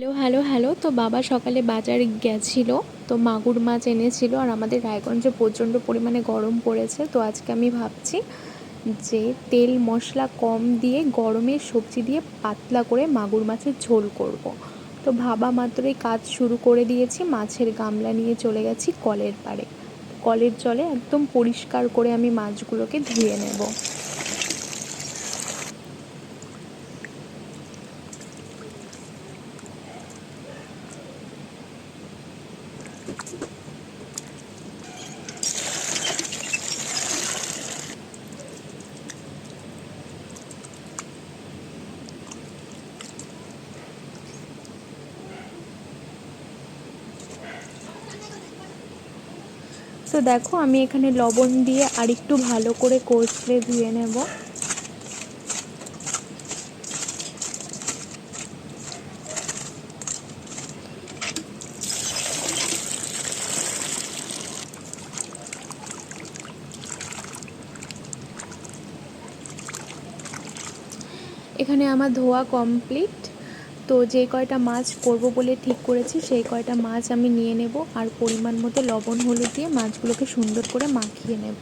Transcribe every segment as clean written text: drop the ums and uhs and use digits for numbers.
Hello hello hello. তো বাবা সকালে বাজারে গেছিলো, তো মাগুর মাছ এনেছিল। আর আমাদের রায়গঞ্জে প্রচণ্ড পরিমাণে গরম পড়েছে, তো আজকে আমি ভাবছি যে তেল মশলা কম দিয়ে গরমের সবজি দিয়ে পাতলা করে মাগুর মাছের ঝোল করব। তো ভাবা মাত্রই কাজ শুরু করে দিয়েছি। মাছের গামলা নিয়ে চলে গেছি কলের পাড়ে। কলের জলে একদম পরিষ্কার করে আমি মাছগুলোকে ধুয়ে নেব। তো দেখো, আমি এখানে লবণ দিয়ে আরেকটু ভালো করে কষলে ধুয়ে নেব। এখানে আমার ধোয়া কমপ্লিট। তো যে কয়টা মাছ করব বলে ঠিক করেছি সেই কয়টা মাছ আমি নিয়ে নেব, আর পরিমাণ মতো লবণ হলুদ দিয়ে মাছগুলোকে সুন্দর করে মাখিয়ে নেব।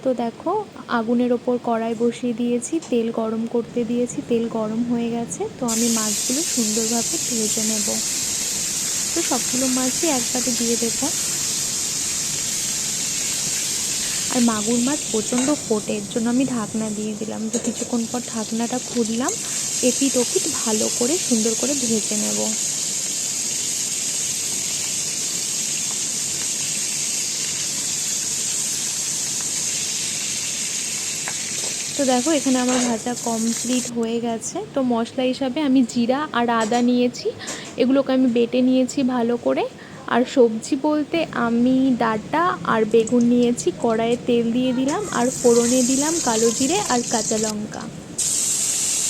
তো দেখো, আগুনের ওপর কড়াই বসিয়ে দিয়েছি, তেল গরম করতে দিয়েছি, তেল গরম হয়ে গেছে। তো আমি মাছগুলো সুন্দরভাবে ভেজে নেব। তো সবগুলো মাছই একবারে দিয়ে দেবো। আর মাগুর মাছ প্রচণ্ড ফোটে, এর জন্য আমি ঢাকনা দিয়ে দিলাম। তো কিছুক্ষণ পর ঢাকনাটা খুললাম, এপিট ওপিট ভালো করে সুন্দর করে ভেজে নেব। তো দেখো, এখানে আমার ভাজা কমপ্লিট হয়ে গেছে। তো মশলা হিসাবে আমি জিরা আর আদা নিয়েছি, এগুলোকে আমি বেটে নিয়েছি ভালো করে। আর সবজি বলতে আমি ডাঁটা আর বেগুন নিয়েছি। কড়াইয়ে তেল দিয়ে দিলাম, আর ফোড়নে দিলাম কালো জিরে আর কাঁচা লঙ্কা।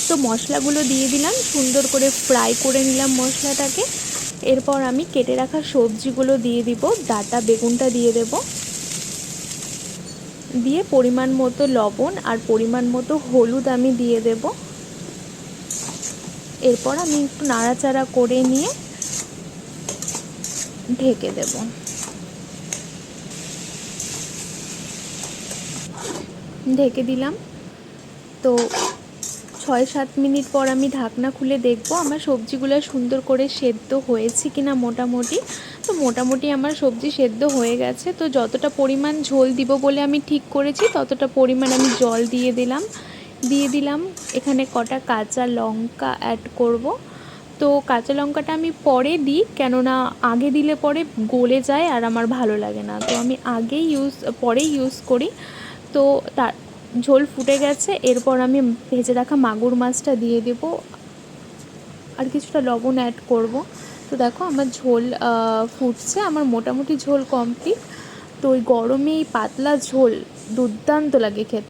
তো মশলাগুলো দিয়ে দিলাম, সুন্দর করে ফ্রাই করে নিলাম মশলাটাকে। এরপর আমি কেটে রাখা সবজিগুলো দিয়ে দিব, ডাঁটা বেগুনটা দিয়ে দেব, দিয়ে পরিমাণ মতো লবণ আর পরিমাণ মতো হলুদ আমি দিয়ে দেব। এরপর আমি একটু নাড়াচাড়া করে নিয়ে ঢেকে দেব। ঢেকে দিলাম। তো 6-7 মিনিট পর আমি ঢাকনা খুলে দেখব আমার সবজিগুলো সুন্দর করে সেদ্ধ হয়েছে কিনা মোটামুটি। তো মোটামুটি আমার সবজি সেদ্ধ হয়ে গেছে। তো যতটা পরিমাণ ঝোল দিব বলে আমি ঠিক করেছি ততটা পরিমাণ আমি জল দিয়ে দিলাম। এখানে কটা কাঁচা লঙ্কা অ্যাড করব। তো কাঁচা লঙ্কাটা আমি পরে দিই, কেননা আগে দিলে পরে গলে যায় আর আমার ভালো লাগে না। তো আমি পরেই ইউজ করি। তো তার ঝোল ফুটে গেছে, এরপর আমি ভেজে রাখা মাগুর মাছটা দিয়ে দেব, আর কিছুটা লবণ অ্যাড করব। তো দেখো, আমার ঝোল ফুটছে, আমার মোটামুটি ঝোল কমপ্লিট। তো ওই গরমে এই পাতলা ঝোল দুর্দান্ত লাগে খেতে।